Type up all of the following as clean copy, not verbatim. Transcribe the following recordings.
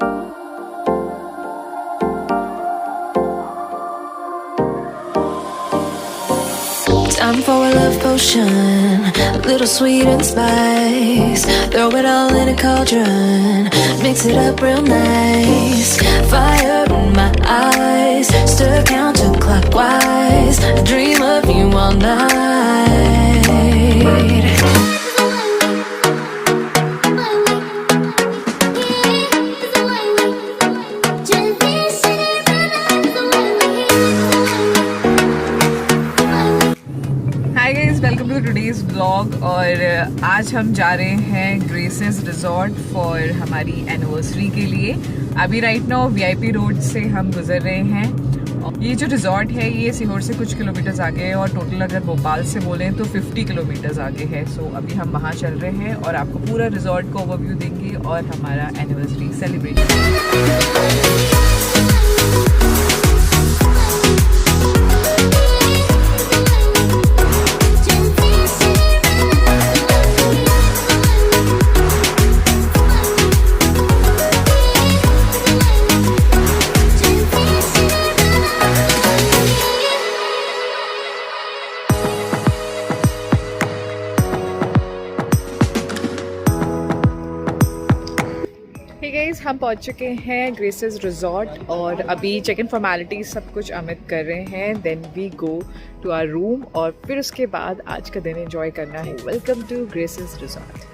Time for a love potion, a little sweet and spice. Throw it all in a cauldron, mix it up real nice. Fire in my eyes, stir counterclockwise. I dream of you all night. Welcome to today's blog. और आज हम जा रहे हैं graces resort for हमारी anniversary के लिए। अभी राइट नाउ वीआईपी रोड से हम गुजर रहे हैं। ये जो रिजॉर्ट है ये सीहोर से कुछ किलोमीटर्स आगे है और टोटल अगर भोपाल से बोलें तो 50 किलोमीटर्स आगे है। सो अभी हम वहाँ चल रहे हैं और आपको पूरा रिजॉर्ट का ओवरव्यू देंगे और हमारा एनिवर्सरी सेलिब्रेशन। हम पहुंच चुके हैं ग्रेसेस रिजॉर्ट और अभी चेक इन फॉर्मेलिटीज सब कुछ अमित कर रहे हैं। Then we go to our room और फिर उसके बाद आज का दिन एंजॉय करना है। Welcome to Grace's resort.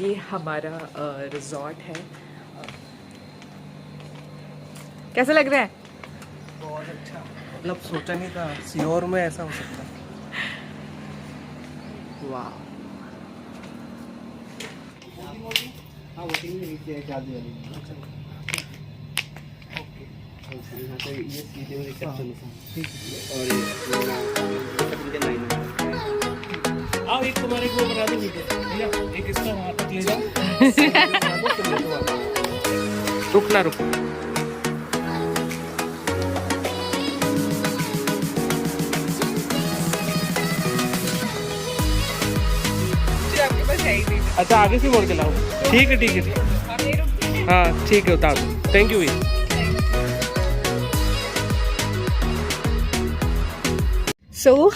ये हमारा रिजॉर्ट है। कैसा लग रहा है? बहुत अच्छा, मतलब सोचा नहीं था सीहोर में ऐसा हो सकता है। वाह। हाँ वोटिंग में नीचे जादू वाली। ओके। ये सीधे रिसेप्शन है और ये आओ एक तुम्हारे को बना दो भैया, एक इसका वहाँ तक ले जाओ। रुकना रुक। आपके पास है ही नहीं। अच्छा आगे से मोड़ के लाओ। ठीक है ठीक है ठीक है। हाँ ठीक है उतार दो। थैंक यू भैया।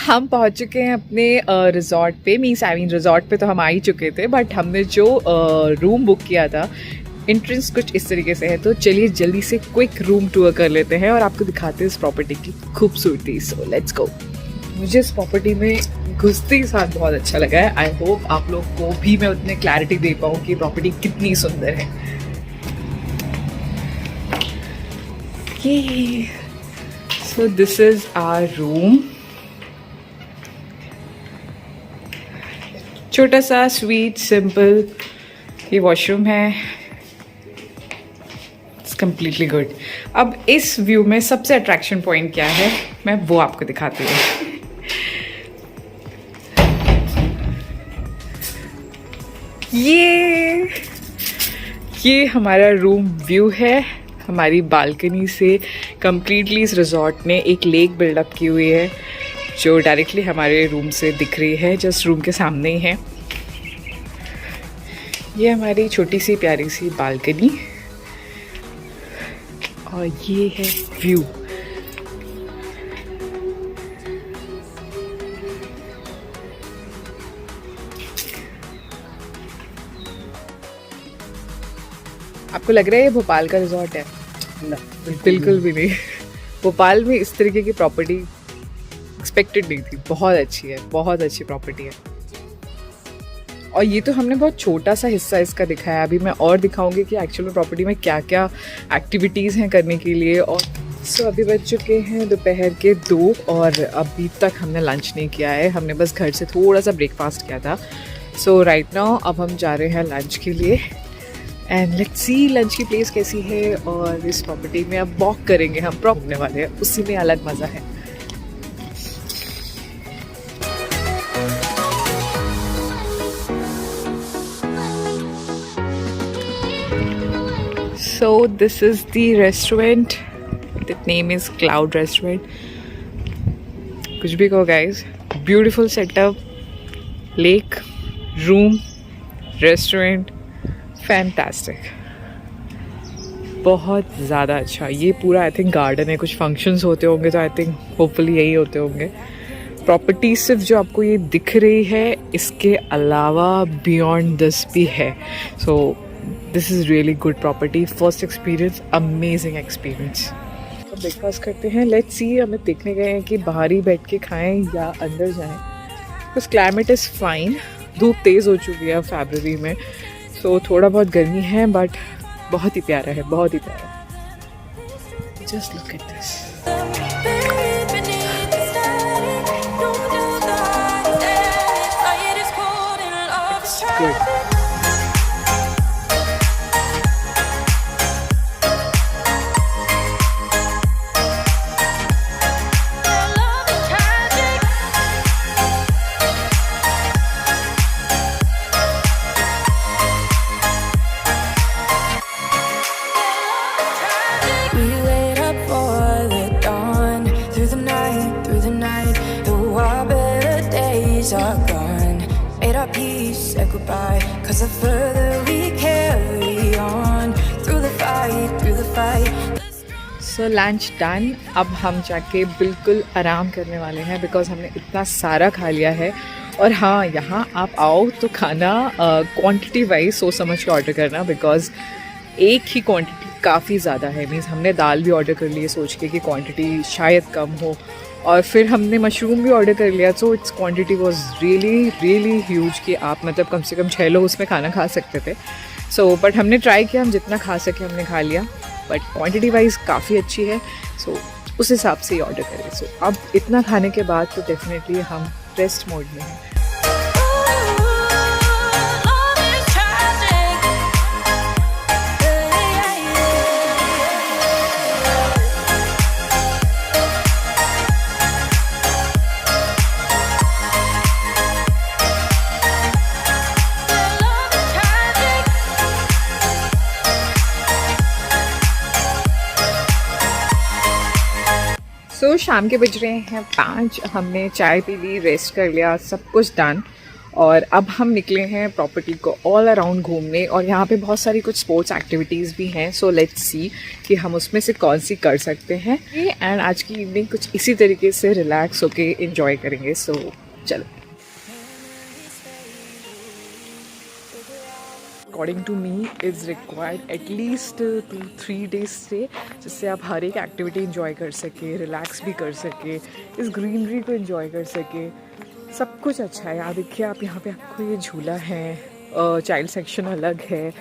हम पहुंच चुके हैं अपने रिजॉर्ट पे। मीन्स आई मीन रिजॉर्ट पे तो हम आ ही चुके थे, बट हमने जो रूम बुक किया था एंट्रेंस कुछ इस तरीके से है। तो चलिए जल्दी से क्विक रूम टूर कर लेते हैं और आपको दिखाते हैं इस प्रॉपर्टी की खूबसूरती। So let's go. मुझे इस प्रॉपर्टी में घुसते ही साथ बहुत अच्छा लगा है। आई होप आप लोग को भी मैं उतने क्लैरिटी दे पाऊँ कि प्रॉपर्टी कितनी सुंदर है। So this is our room. छोटा सा स्वीट सिंपल ये वॉशरूम है। It's completely good. अब इस व्यू में सबसे अट्रैक्शन पॉइंट क्या है मैं वो आपको दिखाती हूँ। ये हमारा रूम व्यू है। हमारी बालकनी से कम्प्लीटली इस रिजॉर्ट ने एक लेक बिल्डअप की हुई है जो डायरेक्टली हमारे रूम से दिख रही है, जस्ट रूम के सामने ही है। ये हमारी छोटी सी प्यारी सी बालकनी और ये है व्यू। आपको लग रहा है ये भोपाल का रिजॉर्ट है? बिल्कुल भी नहीं। भोपाल में इस तरीके की प्रॉपर्टी एक्सपेक्टेड नहीं थी। बहुत अच्छी है, बहुत अच्छी प्रॉपर्टी है। और ये तो हमने बहुत छोटा सा हिस्सा इसका दिखाया, अभी मैं और दिखाऊंगी कि एक्चुअल प्रॉपर्टी में क्या क्या एक्टिविटीज़ हैं करने के लिए। और अभी बज चुके हैं दोपहर के 2 और अभी तक हमने लंच नहीं किया है। हमने बस घर से थोड़ा सा ब्रेकफास्ट किया था। सो राइट नाउ अब हम जा रहे हैं लंच के लिए एंड लेट्स सी लंच की प्लेस कैसी है। और इस प्रॉपर्टी में अब वॉक करेंगे, हम प्रॉपने वाले हैं, उसी में अलग मज़ा है। So this is the restaurant. The name is Cloud Restaurant. कुछ भी कहो guys. Beautiful setup, lake, room, restaurant, fantastic. बहुत ज़्यादा अच्छा। ये पूरा आई थिंक गार्डन है, कुछ फंक्शंस होते होंगे तो आई थिंक होपफुली यही होते होंगे। प्रॉपर्टी सिर्फ जो आपको ये दिख रही है, इसके अलावा बियॉन्ड दिस भी है। So this is really good property. First experience, amazing experience. तो ब्रेकफास्ट करते हैं, लेट्स सी। हमें देखने गए हैं कि बाहर ही बैठ के खाएं या अंदर जाएं। बस क्लाइमेट इज़ फाइन। धूप तेज़ हो चुकी है फरवरी में, सो थोड़ा बहुत गर्मी है बट बहुत ही प्यारा है, बहुत ही प्यारा। Just look at this. Good. Are gone, made our peace, said goodbye. 'Cause the further we carry on, through the fight. So lunch done. अब हम जाके बिल्कुल आराम करने वाले हैं बिकॉज हमने इतना सारा खा लिया है। और हाँ, यहाँ आप आओ तो खाना क्वांटिटी वाइज सोच समझ के ऑर्डर करना, बिकॉज एक ही क्वांटिटी काफ़ी ज़्यादा है। मीन्स हमने दाल भी ऑर्डर कर ली है सोच के कि क्वांटिटी शायद कम हो, और फिर हमने मशरूम भी ऑर्डर कर लिया। So it's quantity was really really huge कि आप मतलब कम से कम 6 लोग उसमें खाना खा सकते थे। सो बट हमने ट्राई किया, हम जितना खा सके हमने खा लिया, बट क्वांटिटी वाइज काफ़ी अच्छी है। सो उस हिसाब से ही ऑर्डर करें। सो अब इतना खाने के बाद तो डेफिनेटली हम रेस्ट मोड में हैं। तो शाम के बज रहे हैं 5। हमने चाय पी ली, रेस्ट कर लिया, सब कुछ डन। और अब हम निकले हैं प्रॉपर्टी को ऑल अराउंड घूमने, और यहाँ पे बहुत सारी कुछ स्पोर्ट्स एक्टिविटीज़ भी हैं। सो लेट्स सी कि हम उसमें से कौन सी कर सकते हैं। एंड आज की इवनिंग कुछ इसी तरीके से रिलैक्स होके एंजॉय करेंगे। सो चलो। According to me is required at least 2-3 days stay, जिससे आप हर एक एक्टिविटी इन्जॉय कर सके, रिलैक्स भी कर सके, इस ग्रीनरी को इन्जॉय कर सके। सब कुछ अच्छा है। यहाँ देखिए आप, यहाँ पे आपको ये झूला है, चाइल्ड सेक्शन अलग है,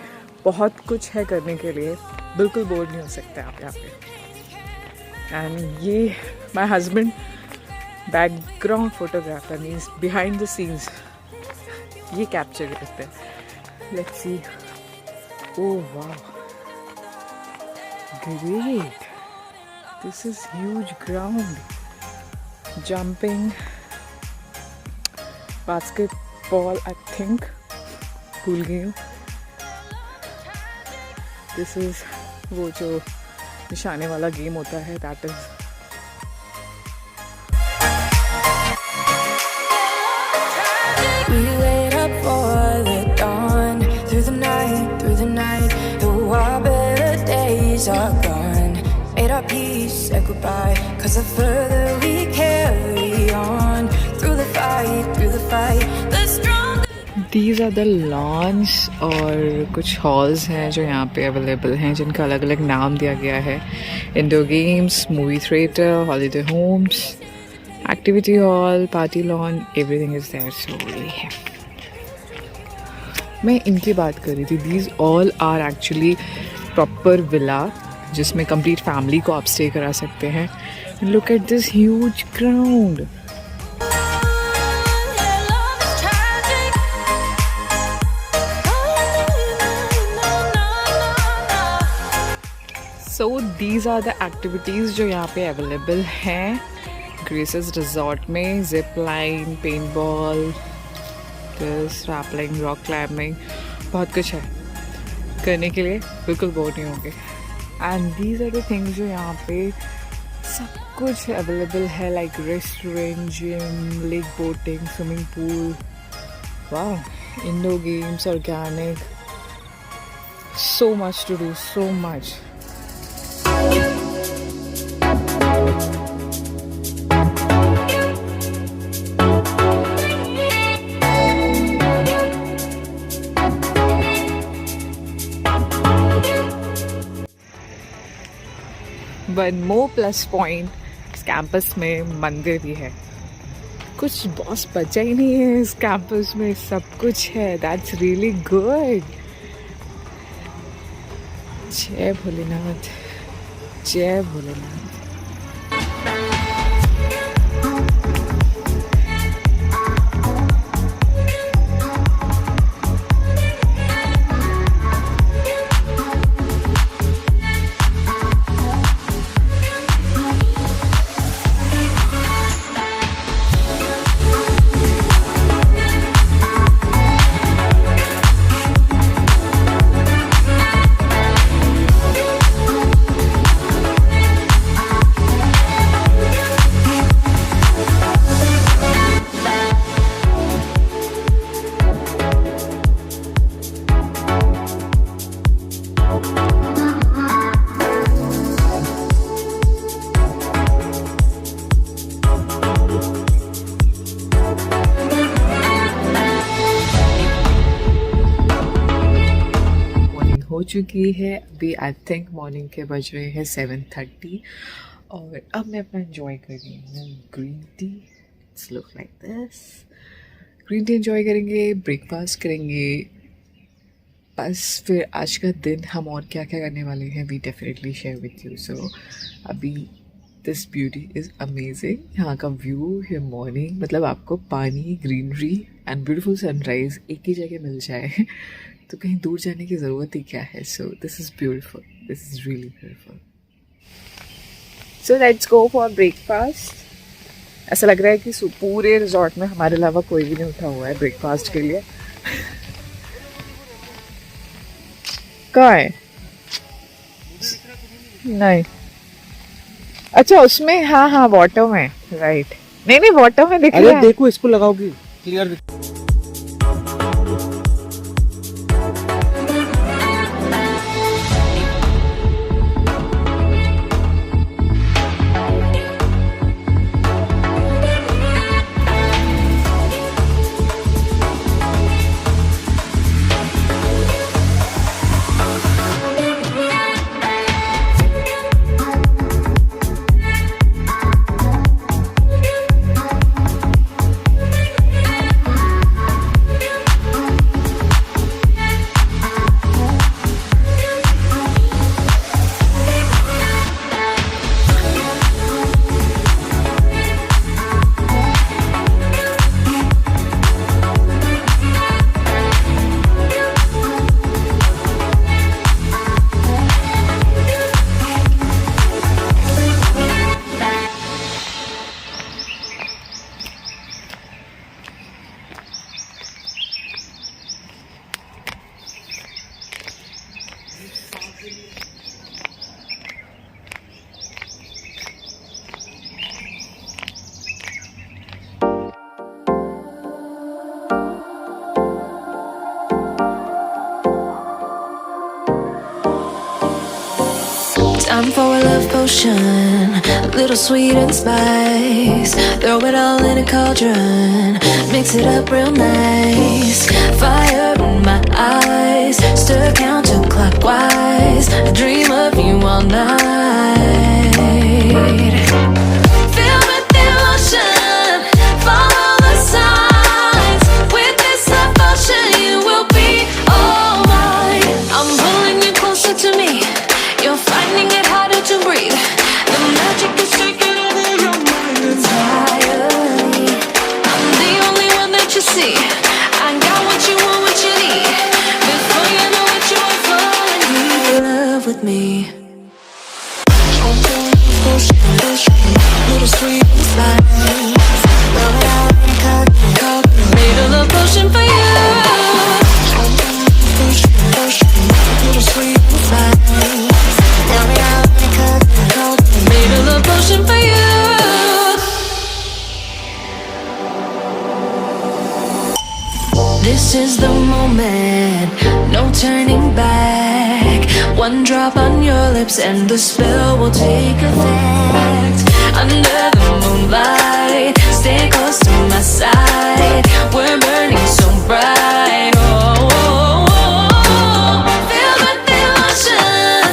बहुत कुछ है करने के लिए। बिल्कुल बोर नहीं हो सकते आप यहाँ पे। एंड ये my husband background photographer, means behind the scenes ये कैप्चर करते हैं। Let's see. Oh wow, great. This is huge ground. Jumping, basketball I think, भूल गई हूँ. दिस इज वो जो निशाने वाला गेम होता है, that is. We wait up for the dawn, through the night, though our better days are gone. Made our peace, said goodbye, 'cause the further we carry on, through the fight, the stronger. These are the lawns और कुछ halls हैं जो यहाँ पे available हैं, जिनका अलग अलग नाम दिया गया है. Indoor games, movie theatre, holiday homes, activity hall, party lawn, everything is there. So है. मैं इनकी बात कर रही थी. These all are actually proper villa जिसमें कंप्लीट फैमिली को आप स्टे करा सकते हैं. Look at this huge ground. So these are the activities जो यहाँ पे अवेलेबल हैं ग्रेसेस रिजॉर्ट में. Zip line, paint ball, rappelling, rock climbing, बहुत कुछ है करने के लिए. बिल्कुल बोर नहीं होंगे. And these are the things जो यहाँ पे सब कुछ अवेलेबल है, like restaurant, gym, lake boating, swimming pool, वाह, indoor games, organic, so much to do, so much. One more plus point, इस कैंपस में मंदिर भी है. कुछ बॉस बचा ही नहीं है इस कैंपस में, सब कुछ है. That's really good. जय भोलेनाथ, जय भोलेनाथ. हो चुकी है अभी. आई थिंक मॉर्निंग के बज रहे हैं 7:30 और अब मैं अपना एंजॉय कर रही हूँ green tea. It's look like this. Green tea enjoy करेंगे, ब्रेकफास्ट करेंगे, बस फिर आज का दिन हम और क्या क्या करने वाले हैं we definitely share with you. So अभी दिस ब्यूटी इज़ अमेजिंग. यहाँ का व्यू है मॉर्निंग, मतलब आपको पानी, ग्रीनरी एंड ब्यूटीफुल सनराइज एक ही जगह मिल जाए तो कहीं दूर जाने की ज़रूरत ही क्या है. So this is beautiful, this is really beautiful. So let's go for breakfast. ऐसा लग रहा है कि पूरे रिजॉर्ट में हमारे अलावा कोई भी नहीं उठा हुआ है ब्रेकफास्ट के लिए. कहाँ है? नहीं, अच्छा उसमें, हाँ हाँ वाटर में, राइट. नहीं नहीं वाटर में दिख रहा है. देखो इसको लगाओगी clear. Time for a love potion, little sweet and spice. Throw it all in a cauldron, mix it up real nice. Fire in my eyes, stir counterclockwise. I dream of you all night. Feel with devotion, follow the signs. With this devotion, you will be all mine. I'm pulling you closer to me. You're finding it harder to breathe. The magic is taking over your mind entirely. I'm the only one that you see. I got what you want, what you need. Before you know it, you are falling deep in love with me. Little sweet and spice. Made a love potion for you. Little sweet and spice. Made a love potion for you. This is the moment, no turning back. One drop on your lips and the spell will take effect. Under the moonlight, stay close to my side. We're burning so bright. Oh, oh, oh. Feel the devotion,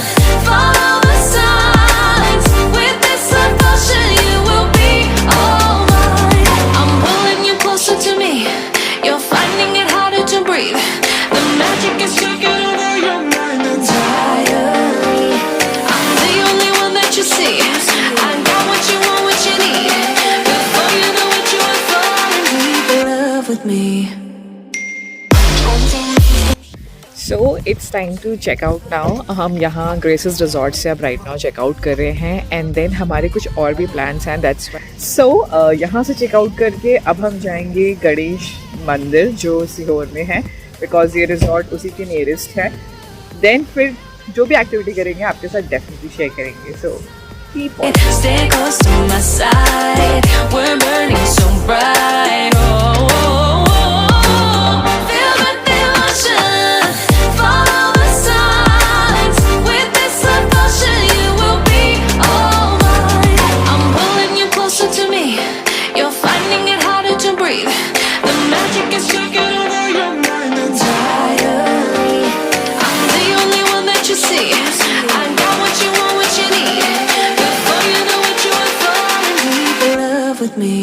follow the signs. With this devotion, you will be all mine. I'm pulling you closer to me. You're finding it harder to breathe. The magic is taking over your mind entirely. I'm the only one that you see. I got what you want, what you need. Before you know it, you are falling deep in love with me. So it's time to check out now. हम यहाँ graces resort से अब right now checkout कर रहे हैं and then हमारे कुछ और भी प्लान्स हैं. दैट्स सो यहाँ से चेकआउट करके अब हम जाएंगे गणेश मंदिर जो सीहोर में है, बिकॉज ये रिजॉर्ट उसी के नियरेस्ट है. देन फिर जो भी एक्टिविटी करेंगे आपके साथ डेफिनेटली शेयर करेंगे. सो Stay close to my side. We're burning so bright. Oh, oh, oh. Feel the devotion, follow the signs. With this devotion, you will be all mine. I'm pulling you closer to me. You're finding it harder to breathe. The magic is taking over your mind entirely. I'm the only one that you see. I got what you want, what you need. Before you know it, you are falling deep in love with me.